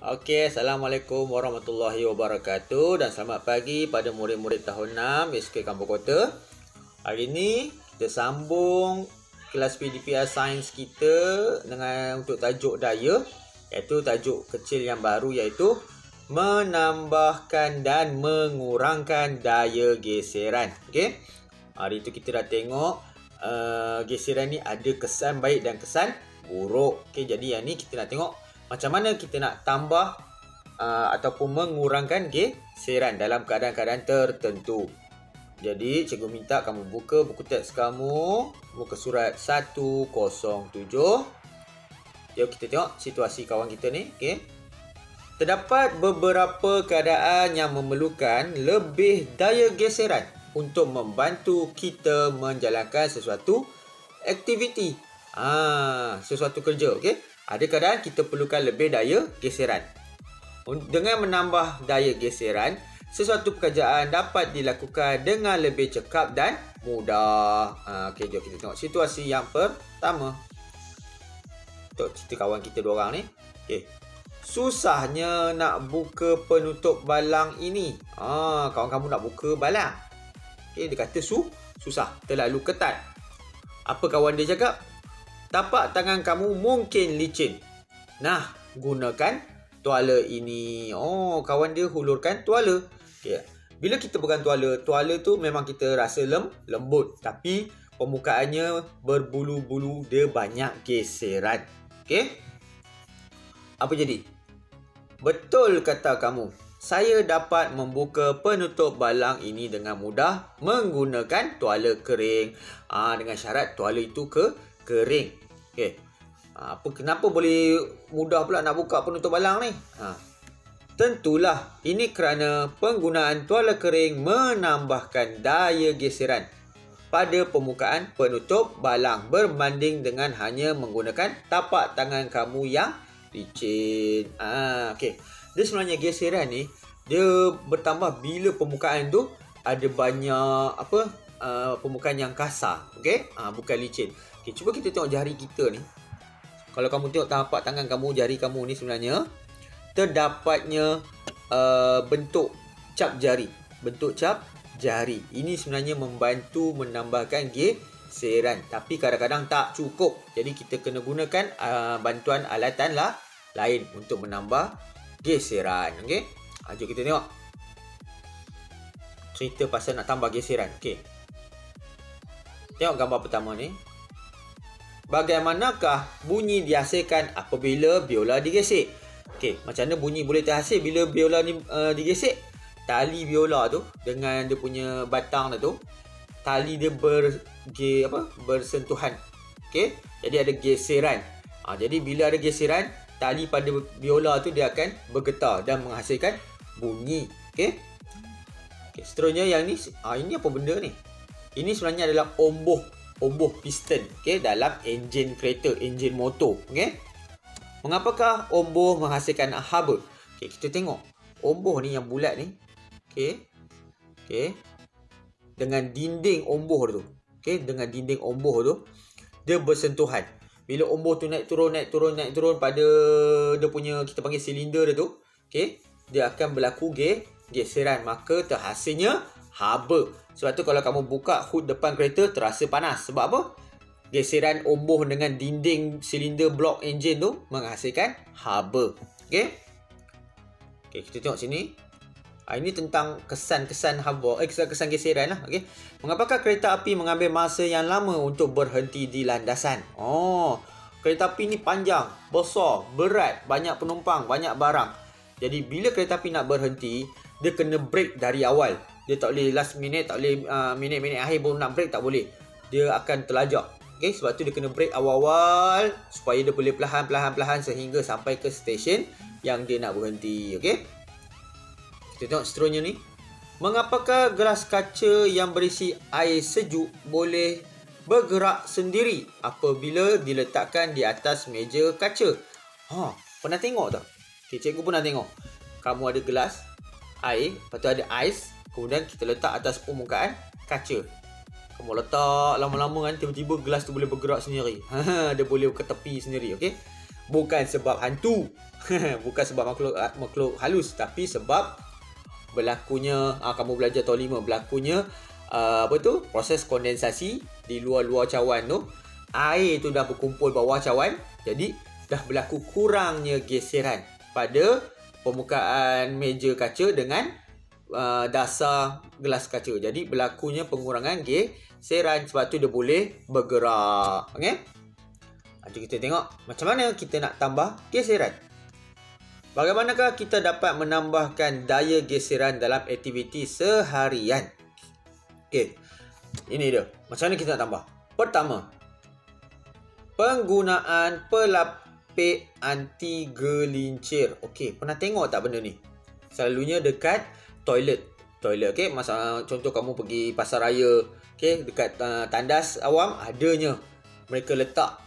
Assalamualaikum warahmatullahi wabarakatuh dan selamat pagi pada murid-murid tahun 6 SK Kampung Kota. Hari ini kita sambung kelas PDPR Sains kita dengan untuk tajuk daya, iaitu tajuk kecil yang baru iaitu menambahkan dan mengurangkan daya geseran. Okey. Hari itu kita dah tengok geseran ni ada kesan baik dan kesan buruk. Okey, jadi yang ni kita nak tengok macam mana kita nak tambah ataupun mengurangkan geseran dalam keadaan-keadaan tertentu. Jadi, cikgu minta kamu buka buku teks kamu, muka surat 107. Jom kita tengok situasi kawan kita ni. Okay. Terdapat beberapa keadaan yang memerlukan lebih daya geseran untuk membantu kita menjalankan sesuatu aktiviti. Sesuatu kerja. Okay. Ada keadaan kita perlukan lebih daya geseran. Dengan menambah daya geseran, sesuatu pekerjaan dapat dilakukan dengan lebih cekap dan mudah. Okey, jom kita tengok situasi yang pertama. Untuk cerita kawan kita dua orang ni. Okey. Susahnya nak buka penutup balang ini. Kawan kamu nak buka balang. Okey, dia kata susah, terlalu ketat. Apa kawan dia cakap? Tapak tangan kamu mungkin licin. Nah, gunakan tuala ini. Kawan dia hulurkan tuala. Okay. Bila kita pegang tuala tu memang kita rasa lembut. Tapi permukaannya berbulu-bulu, dia banyak geseran. Okay. Apa jadi? Betul kata kamu. Saya dapat membuka penutup balang ini dengan mudah menggunakan tuala kering. Dengan syarat tuala itu kering. Okey. Kenapa boleh mudah pula nak buka penutup balang ni? Tentulah ini kerana penggunaan tuala kering menambahkan daya geseran pada permukaan penutup balang berbanding dengan hanya menggunakan tapak tangan kamu yang licin. Okey. Dia sebenarnya geseran ni dia bertambah bila permukaan tu ada banyak permukaan yang kasar. Okey? Bukan licin. Okay, cuba kita tengok jari kita ni. Kalau kamu tengok tapak tangan kamu, jari kamu ni sebenarnya terdapatnya bentuk cap jari. Bentuk cap jari. Ini sebenarnya membantu menambahkan geseran. Tapi kadang-kadang tak cukup. Jadi kita kena gunakan bantuan alatan lain untuk menambah geseran. Okay? Jom kita tengok cerita pasal nak tambah geseran. Okay. Tengok gambar pertama ni. Bagaimanakah bunyi dihasilkan apabila biola digesek? Okey, macam mana bunyi boleh terhasil bila biola ni digesek? Tali biola tu dengan dia punya batang tu, tali dia bersentuhan. Okey, jadi ada geseran. Jadi bila ada geseran, tali pada biola tu dia akan bergetar dan menghasilkan bunyi. Okey. Okey, seterusnya yang ni ini apa benda ni? Ini sebenarnya adalah omboh piston, okey, dalam enjin kereta, enjin motor. Okey. Mengapakah omboh menghasilkan haba? Okey, kita tengok. Omboh ni yang bulat ni. Okey. Okey. Dengan dinding omboh tu. Okey, dengan dinding omboh tu dia bersentuhan. Bila omboh tu naik turun pada dia punya kita panggil silinder dia tu, okey, dia akan berlaku geseran, maka terhasilnya haba. Sebab tu kalau kamu buka hood depan kereta terasa panas. Sebab apa? Geseran omboh dengan dinding silinder blok enjin tu menghasilkan haba. Okey. Okey, kita tengok sini. Ini tentang kesan-kesan haba, kesan-kesan geseran lah. Okey. Mengapakah kereta api mengambil masa yang lama untuk berhenti di landasan? Kereta api ni panjang, besar, berat, banyak penumpang, banyak barang. Jadi bila kereta api nak berhenti, dia kena break dari awal. Dia tak boleh last minute, tak boleh minit-minit akhir baru nak break, tak boleh. Dia akan terlajak. Okay, sebab tu dia kena break awal-awal supaya dia boleh perlahan-perlahan sehingga sampai ke stesen yang dia nak berhenti. Okay. Kita tengok seterusnya ni. Mengapakah gelas kaca yang berisi air sejuk boleh bergerak sendiri apabila diletakkan di atas meja kaca? Pernah tengok tak? Okay, cikgu pernah tengok. Kamu ada gelas air, lepas tu ada ais. Kemudian kita letak atas permukaan kaca. Kamu letak lama-lama kan, tiba-tiba gelas tu boleh bergerak sendiri. Dia boleh ke tepi sendiri. Okay? Bukan sebab hantu. Bukan sebab makhluk halus, tapi sebab berlakunya kamu belajar tahun 5, berlakunya proses kondensasi di luar cawan tu. Air tu dah berkumpul bawah cawan, jadi dah berlaku kurangnya geseran pada permukaan meja kaca dengan dasar gelas kaca. Jadi berlakunya pengurangan geseran, sebab tu dia boleh bergerak. Okey. Jom kita tengok macam mana kita nak tambah geseran. Bagaimanakah kita dapat menambahkan daya geseran dalam aktiviti seharian? Okey. Ini dia. Macam mana kita nak tambah? Pertama, penggunaan pelapik anti gelincir. Okey, pernah tengok tak benda ni? Selalunya dekat toilet. Okey, masa contoh kamu pergi pasar raya, okey, dekat tandas awam adanya mereka letak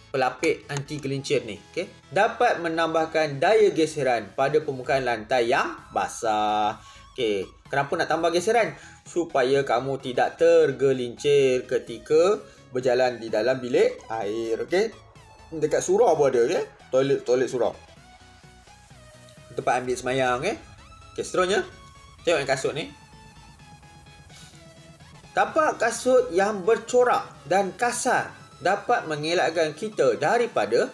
pelapik anti gelincir ni, okey. Dapat menambahkan daya geseran pada permukaan lantai yang basah. Okey, kenapa nak tambah geseran? Supaya kamu tidak tergelincir ketika berjalan di dalam bilik air. Okey. Dekat surau pun ada, okey. Toilet surau. Tempat ambil semayang, okey. Okey, seterusnya tengok yang kasut ni. Tapak kasut yang bercorak dan kasar dapat mengelakkan kita daripada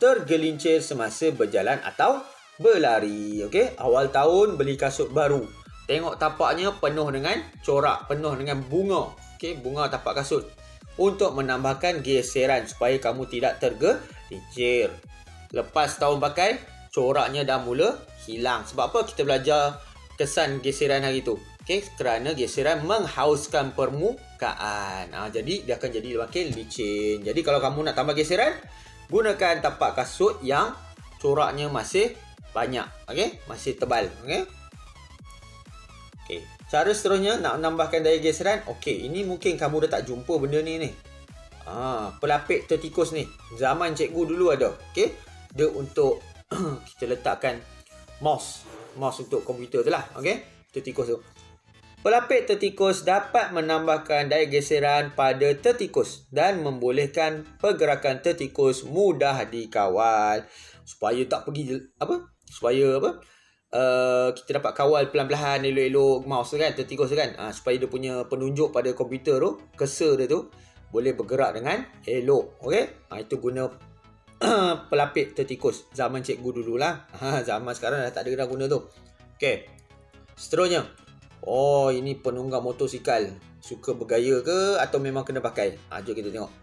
tergelincir semasa berjalan atau berlari. Okey, awal tahun beli kasut baru. Tengok tapaknya penuh dengan corak, penuh dengan bunga. Okey, bunga tapak kasut. Untuk menambahkan geseran supaya kamu tidak tergelincir. Lepas tahun pakai, coraknya dah mula hilang. Sebab apa kita belajar kesan geseran hari tu? Okey, kerana geseran menghauskan permukaan. Jadi dia akan jadi makin licin. Jadi kalau kamu nak tambah geseran, gunakan tapak kasut yang coraknya masih banyak. Okey, masih tebal. Okey. Okey, cara seterusnya nak menambahkan daya geseran. Okey, ini mungkin kamu dah tak jumpa benda ni. Pelapik tertikus ni. Zaman cikgu dulu ada. Okey, dia untuk kita letakkan mouse untuk komputer tu lah. Okey, tertikus tu. Pelapik tertikus dapat menambahkan daya geseran pada tertikus dan membolehkan pergerakan tertikus mudah dikawal. Supaya tak pergi kita dapat kawal pelan-pelan, elok-elok mouse tu kan, tertikus tu kan. Supaya dia punya penunjuk pada komputer tu, cursor dia tu boleh bergerak dengan elok. Okey. Itu guna pelapik tertikus. Zaman cikgu dululah. Zaman sekarang dah tak ada dah guna tu. Okey. Seterusnya. Ini penunggang motosikal. Suka bergaya ke atau memang kena pakai? Jom kita tengok.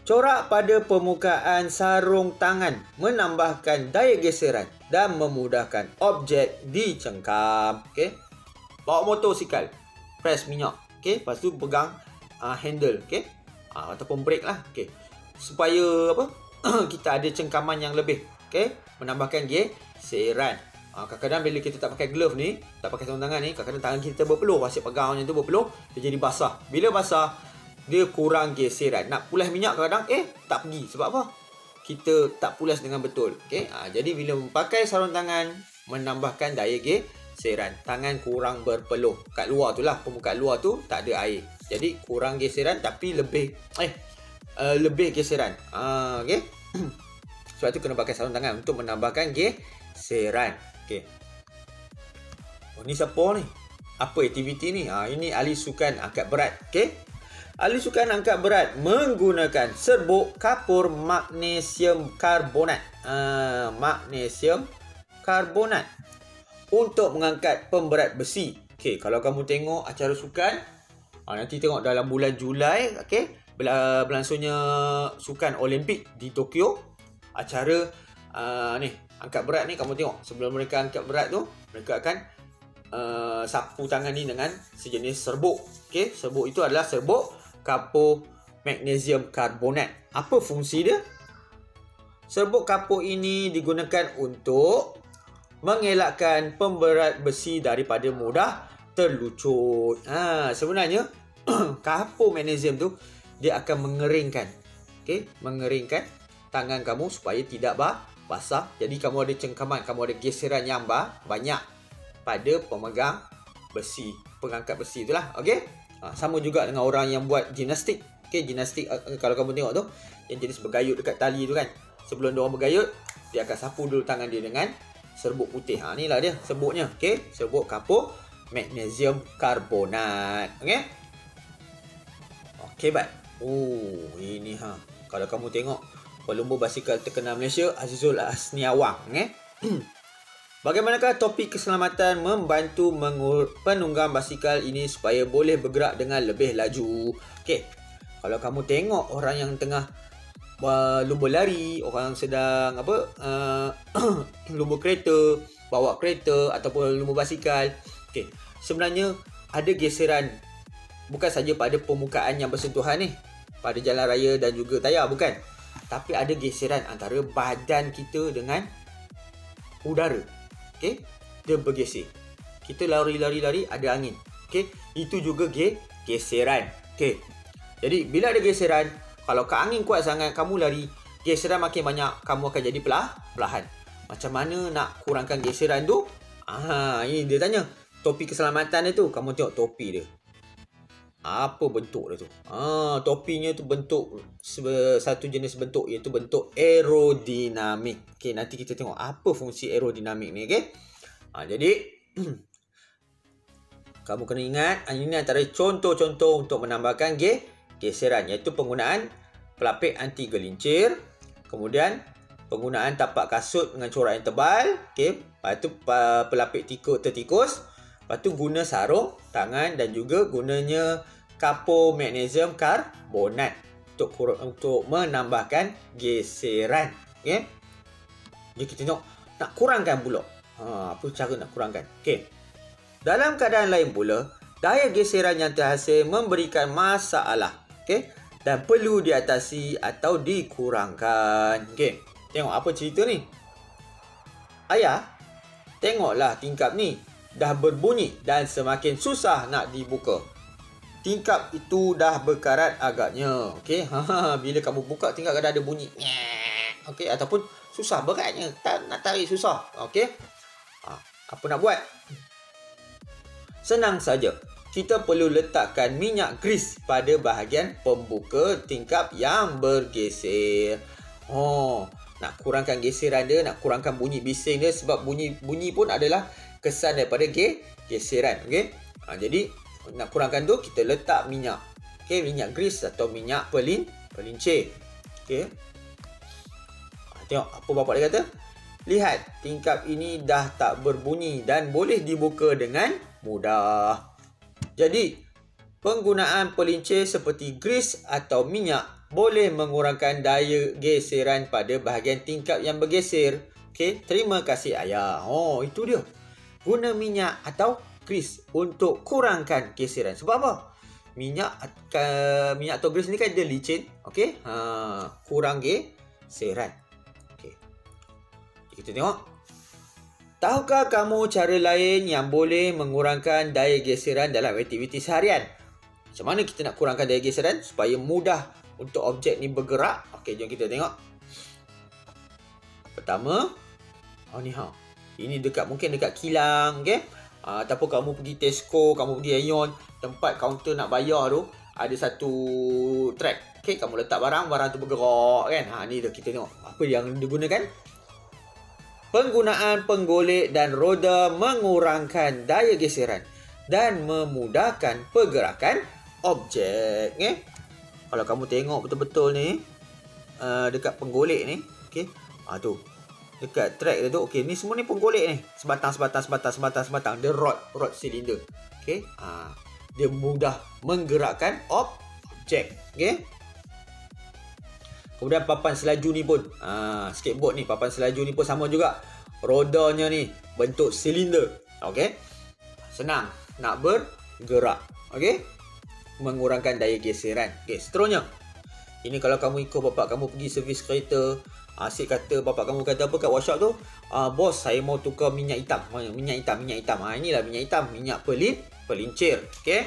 Corak pada permukaan sarung tangan menambahkan daya geseran dan memudahkan objek dicengkam. Okey. Bawa motosikal, press minyak. Okey, lepas tu pegang handle, okey. Ataupun brake lah. Okey. Supaya kita ada cengkaman yang lebih. Okey, menambahkan geseran. Kadang-kadang bila kita tak pakai glove ni, tak pakai sarung tangan ni, kadang-kadang tangan kita berpeluh, asyik pegang macam tu berpeluh, dia jadi basah. Bila basah, dia kurang geseran. Nak pulas minyak kadang-kadang tak pergi. Sebab apa? Kita tak pulas dengan betul. Okey. Jadi bila pakai sarung tangan, menambahkan daya geseran. Tangan kurang berpeluh. Kat luar tu lah, permukaan luar tu tak ada air. Jadi kurang geseran tapi lebih geseran. Okey. Sebab tu kena pakai sarung tangan untuk menambahkan geseran. Okey. Ni siapa ni? Apa aktiviti ni? Ini ahli sukan angkat berat. Okey. Ahli sukan angkat berat menggunakan serbuk kapur magnesium karbonat. Magnesium karbonat untuk mengangkat pemberat besi. Okey, kalau kamu tengok acara sukan, nanti tengok dalam bulan Julai, okey, berlangsungnya sukan Olimpik di Tokyo. Acara ni angkat berat ni, kamu tengok sebelum mereka angkat berat tu, mereka akan sapu tangan ni dengan sejenis serbuk. Okey, serbuk itu adalah serbuk kapur magnesium karbonat. Apa fungsi dia? Serbuk kapur ini digunakan untuk mengelakkan pemberat besi daripada mudah terlucut. Sebenarnya kapur magnesium tu dia akan mengeringkan. Okey, mengeringkan tangan kamu supaya tidak basah. Jadi kamu ada cengkaman, kamu ada geseran yang banyak pada pemegang besi, pengangkat besi itulah. Okey. Sama juga dengan orang yang buat gimnastik. Okey, gimnastik kalau kamu tengok tu yang jenis bergayut dekat tali tu kan. sebelum diorang bergayut, dia akan sapu dulu tangan dia dengan serbuk putih. Inilah dia serbuknya. Okey, serbuk kapur magnesium karbonat. Okey. Okey, bye. Ini kalau kamu tengok pelumba basikal terkenal Malaysia, Azizul Asniawang. Bagaimanakah topik keselamatan membantu penunggang basikal ini supaya boleh bergerak dengan lebih laju? Okey. Kalau kamu tengok orang yang tengah lumba lari, orang yang sedang lumba kereta, bawa kereta ataupun lumba basikal. Okey. Sebenarnya ada geseran bukan saja pada permukaan yang bersentuhan ni, pada jalan raya dan juga tayar, bukan. Tapi ada geseran antara badan kita dengan udara. Okey, dia bergeser. Kita lari-lari ada angin. Okey, itu juga geseran. Okey. Jadi bila ada geseran, kalau angin kuat sangat kamu lari, geseran makin banyak, kamu akan jadi perlahan. Macam mana nak kurangkan geseran tu? Ini dia tanya. Topi keselamatan dia tu, kamu tengok topi dia. Apa bentuk dia tu? Topinya tu bentuk satu jenis bentuk, iaitu bentuk aerodinamik. Okey, nanti kita tengok apa fungsi aerodinamik ni, okey? Jadi kamu kena ingat, ini antara contoh-contoh untuk menambahkan geseran, iaitu penggunaan pelapik anti gelincir, kemudian penggunaan tapak kasut dengan corak yang tebal, okey? Lepas tu pelapik tertikus, lepas tu guna sarung tangan dan juga gunanya kapur magnesium karbonat untuk menambahkan geseran. Okey. Jadi kita tengok nak kurangkan pula. Apa cara nak kurangkan? Okey. Dalam keadaan lain pula, daya geseran yang terhasil memberikan masalah. Okey. Dan perlu diatasi atau dikurangkan. Okey. Tengok apa cerita ni. Ayah, tengoklah tingkap ni. Dah berbunyi dan semakin susah nak dibuka. Tingkap itu dah berkarat agaknya. Okey, bila kamu buka tingkap kadang ada bunyi. Okey, ataupun susah beratnya, nak tarik susah. Okey. Apa nak buat? Senang saja. Kita perlu letakkan minyak grease pada bahagian pembuka tingkap yang bergeser. Nak kurangkan geseran dia, nak kurangkan bunyi bising dia, sebab bunyi pun adalah kesan daripada geseran. Okey. Jadi nak kurangkan tu, kita letak minyak. Okey, minyak grease atau minyak pelincir. Okey. Tengok apa bapak dia kata. Lihat, tingkap ini dah tak berbunyi dan boleh dibuka dengan mudah. Jadi, penggunaan pelincir seperti grease atau minyak boleh mengurangkan daya geseran pada bahagian tingkap yang bergeser. Okey, terima kasih ayah. Itu dia. Guna minyak atau grease untuk kurangkan geseran. Sebab apa? Minyak atau grease ni kan dia licin. Okey? Kurang geseran. Okey. Kita tengok. Tahukah kamu cara lain yang boleh mengurangkan daya geseran dalam aktiviti seharian? Macam mana kita nak kurangkan daya geseran supaya mudah untuk objek ni bergerak? Okey, jom kita tengok. Pertama, ini mungkin dekat kilang, okey? Ataupun kamu pergi Tesco, kamu pergi Aeon, tempat kaunter nak bayar tu, ada satu track. Okey, kamu letak barang tu bergerak kan? Ni dah kita tengok apa yang digunakan. Penggunaan penggolek dan roda mengurangkan daya geseran dan memudahkan pergerakan objek. Kalau kamu tengok betul-betul ni, dekat penggolek ni, okey, tu dekat track dia tu, okey, ni semua ni penggolek ni, sebatang. Dia rod silinder. Okey, dia mudah menggerakkan objek. Okey. Kemudian papan selaju ni pun, skateboard ni, papan selaju ni pun sama juga. Rodanya ni bentuk silinder. Okey. Senang nak bergerak. Okey. Mengurangkan daya geseran. Okey, seterusnya. Ini kalau kamu ikut bapak kamu pergi servis kereta, asyik kata bapak kamu kata apa kat workshop tu? Bos, saya mau tukar minyak hitam. Minyak hitam. Inilah minyak hitam, minyak pelincir. Okey.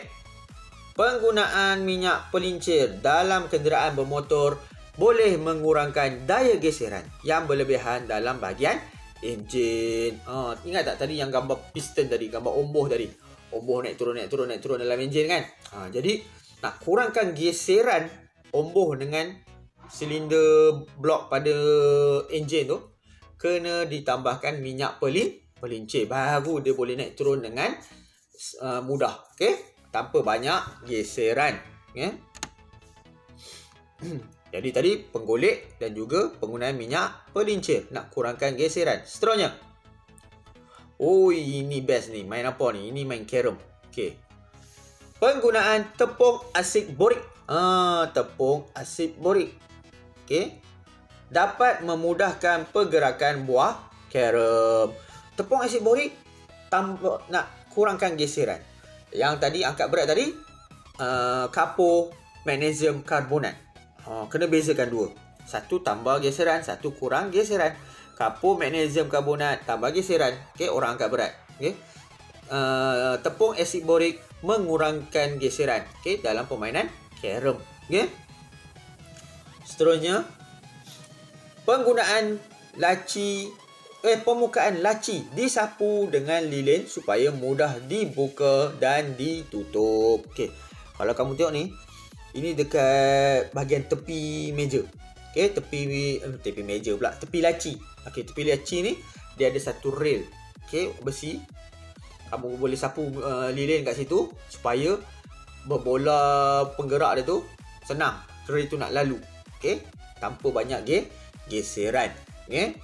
Penggunaan minyak pelincir dalam kenderaan bermotor boleh mengurangkan daya geseran yang berlebihan dalam bahagian enjin. Ingat tak tadi yang gambar piston tadi, gambar omboh tadi? Omboh naik turun dalam enjin kan? Jadi nak kurangkan geseran omboh dengan silinder blok pada enjin tu kena ditambahkan minyak pelincir, baru dia boleh naik turun dengan mudah, okey, tanpa banyak geseran, okey. Jadi tadi penggolek dan juga penggunaan minyak pelincir nak kurangkan geseran. Seterusnya, oh ini best ni, main apa ni? Ini main carom. Okey, penggunaan tepung asid borik. Tepung asid borik, okey, dapat memudahkan pergerakan buah carom. Tepung asid borik nak kurangkan geseran. Yang tadi angkat berat tadi, kapur magnesium karbonat. Kena bezakan dua. Satu tambah geseran, satu kurang geseran. Kapur magnesium karbonat tambah geseran. Okey, orang angkat berat. Okey. Tepung asid borik mengurangkan geseran, okey, dalam permainan carom. Okey. Seterusnya, penggunaan permukaan laci disapu dengan lilin supaya mudah dibuka dan ditutup. Okey. Kalau kamu tengok ni, ini dekat bahagian tepi meja. Okey, tepi meja pula, tepi laci. Okey, tepi laci ni dia ada satu rail, okey, besi. Kamu boleh sapu lilin kat situ supaya berbola penggerak dia tu senang, rail tu nak lalu, okey, tanpa banyak geseran, okey.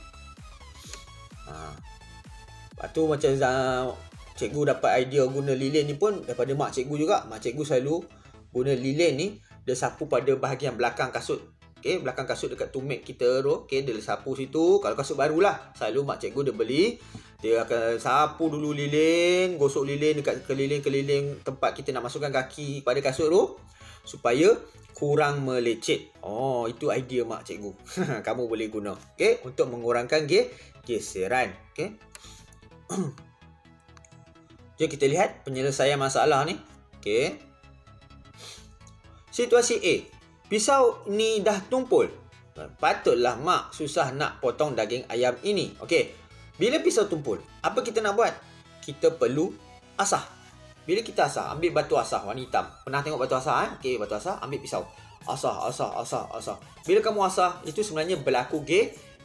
Lepas tu macam cikgu dapat idea guna lilin ni pun daripada mak cikgu juga. Mak cikgu selalu guna lilin ni, dia sapu pada bahagian belakang kasut. Okey, belakang kasut dekat tumit kita tu. Okey, dia sapu situ. Kalau kasut barulah, selalu mak cikgu dia beli, dia akan sapu dulu lilin, gosok lilin dekat keliling-keliling tempat kita nak masukkan kaki pada kasut tu supaya kurang melecet. Itu idea mak cikgu. Kamu boleh guna, okey, untuk mengurangkan geseran, okey. Jom kita lihat penyelesaian masalah ni. Okey. Situasi A. Pisau ni dah tumpul. Patutlah mak susah nak potong daging ayam ini. Okey. Bila pisau tumpul, apa kita nak buat? Kita perlu asah. Bila kita asah, ambil batu asah warna hitam. Pernah tengok batu asah? Okey, batu asah, ambil pisau. Asah. Bila kamu asah, itu sebenarnya berlaku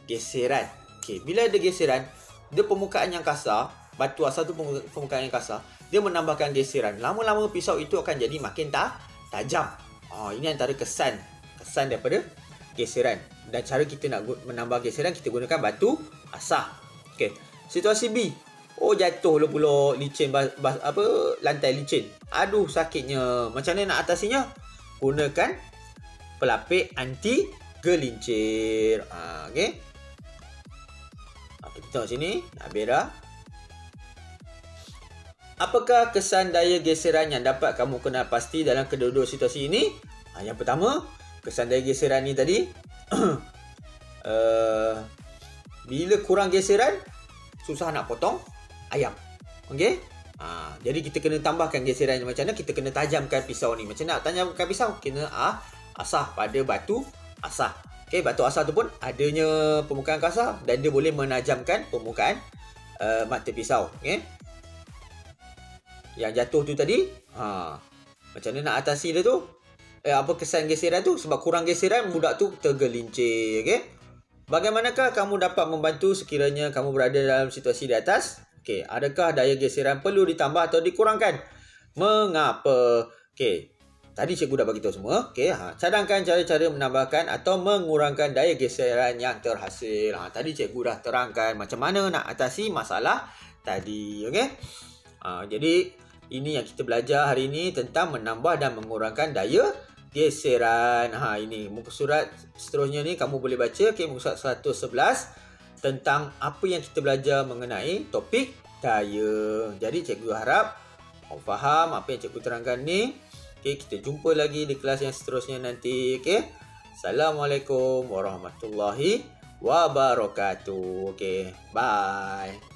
geseran. Okey, bila ada geseran, dia permukaan yang kasar, batu asah tu permukaan yang kasar, dia menambahkan geseran. Lama-lama pisau itu akan jadi makin tajam. Ini antara kesan daripada geseran. Dan cara kita nak menambah geseran, kita gunakan batu asah. Okey. Situasi B. Jatuh pula licin lantai licin. Aduh, sakitnya. Macam mana nak atasinya? Gunakan pelapik anti gelincir. Okey. Kita tengok sini. Habis dah. Apakah kesan daya geseran yang dapat kamu kenal pasti dalam kedua-dua situasi ini? Yang pertama, kesan daya geseran ni tadi, bila kurang geseran, susah nak potong ayam. Okey? Jadi kita kena tambahkan geseran macam mana? Kita kena tajamkan pisau ni. Macam mana nak tajamkan pisau? Kena asah pada batu asah. Okey, batu asah tu pun adanya permukaan kasar dan dia boleh menajamkan permukaan mata pisau. Okey? Yang jatuh tu tadi, macam mana nak atasi dia tu? Apa kesan geseran tu? Sebab kurang geseran, budak tu tergelincir. Okay? Bagaimanakah kamu dapat membantu sekiranya kamu berada dalam situasi di atas? Okay, adakah daya geseran perlu ditambah atau dikurangkan? Mengapa? Okay, tadi cikgu dah bagi tahu semua. Okay, cadangkan cara-cara menambahkan atau mengurangkan daya geseran yang terhasil. Tadi cikgu dah terangkan macam mana nak atasi masalah tadi. Okay? Jadi ini yang kita belajar hari ini tentang menambah dan mengurangkan daya geseran. Ini muka surat seterusnya ni kamu boleh baca. Okay, muka surat 111 tentang apa yang kita belajar mengenai topik daya. Jadi cikgu harap kamu faham apa yang cikgu terangkan ni. Okay, kita jumpa lagi di kelas yang seterusnya nanti. Okay, Assalamualaikum warahmatullahi wabarakatuh. Okay, bye.